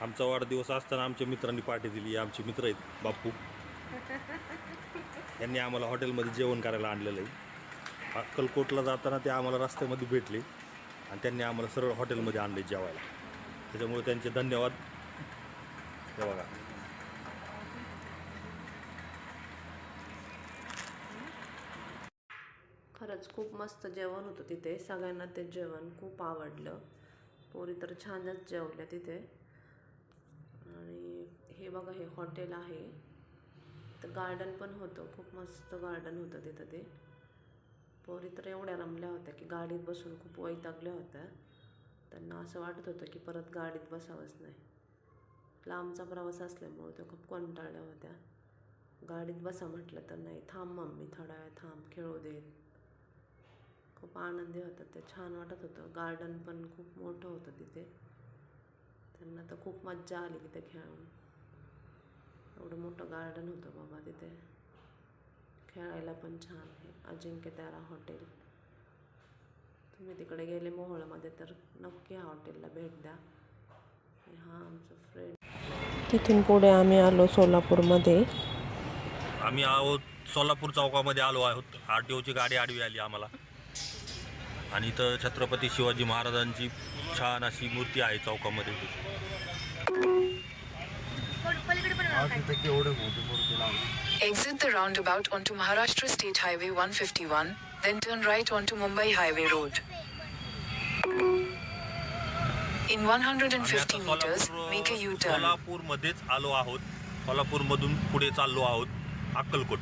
आमचा वाढदिवस असताना आमच्या मित्रांनी पार्टी दिली. आमचे मित्र आहेत बापू, यांनी आम्हाला हॉटेलमध्ये जेवण करायला आणलेलं आहे. अक्कलकोटला जाताना ते आम्हाला रस्त्यामध्ये भेटले आणि त्यांनी आम्हाला सरळ हॉटेलमध्ये आणले जेवायला. त्याच्यामुळे त्यांचे धन्यवाद. हे बघा, खरंच खूप मस्त जेवण होतं तिथे. सगळ्यांना ते जेवण खूप आवडलं. पोरी तर छानच जेवल्या तिथे. आणि हे बघा, हे हॉटेल आहे. तर गार्डन पण होतं, खूप मस्त गार्डन होतं तिथं. ते पोरी तर एवढ्या रमल्या होत्या की गाडीत बसून खूप वैतागल्या होत्या. त्यांना असं वाटत होतं की परत गाडीत बसावंच नाही. लांबचा प्रवास असल्यामुळे त्या खूप कंटाळल्या होत्या. गाडीत बसा म्हटलं तर नाही, थांब मम्मी थोडा वेळ थांब, खेळू देत. खूप आनंदी होतात ते, छान वाटत होतं. गार्डन पण खूप मोठं होतं तिथे. त्यांना तर खूप मज्जा आली तिथे खेळून. एवढं मोठं गार्डन होतं बाबा तिथे. खेळायला पण छान आहे. अजिंक्य तारा हॉटेल. तुम्ही तिकडे गेले मोहोळमध्ये तर नक्की ह्या हॉटेलला भेट द्या. हा आमचा फ्रेंड. तिथून पुढे आम्ही आलो सोलापूरमध्ये. आम्ही आहोत सोलापूर चौकामध्ये आलो आहोत. RTOची गाडी आडवी आली आम्हाला. आणि इथं छत्रपती शिवाजी महाराजांची छान अशी मूर्ती आहे चौकामध्ये. Exit the roundabout onto Maharashtra State Highway 151, then turn right onto Mumbai Highway Road. In 150 meters, make a U-turn. सोलापूरमध्येच आलो आहोत. सोलापूरमधून पुढे चाललो आहोत अक्कलकोट.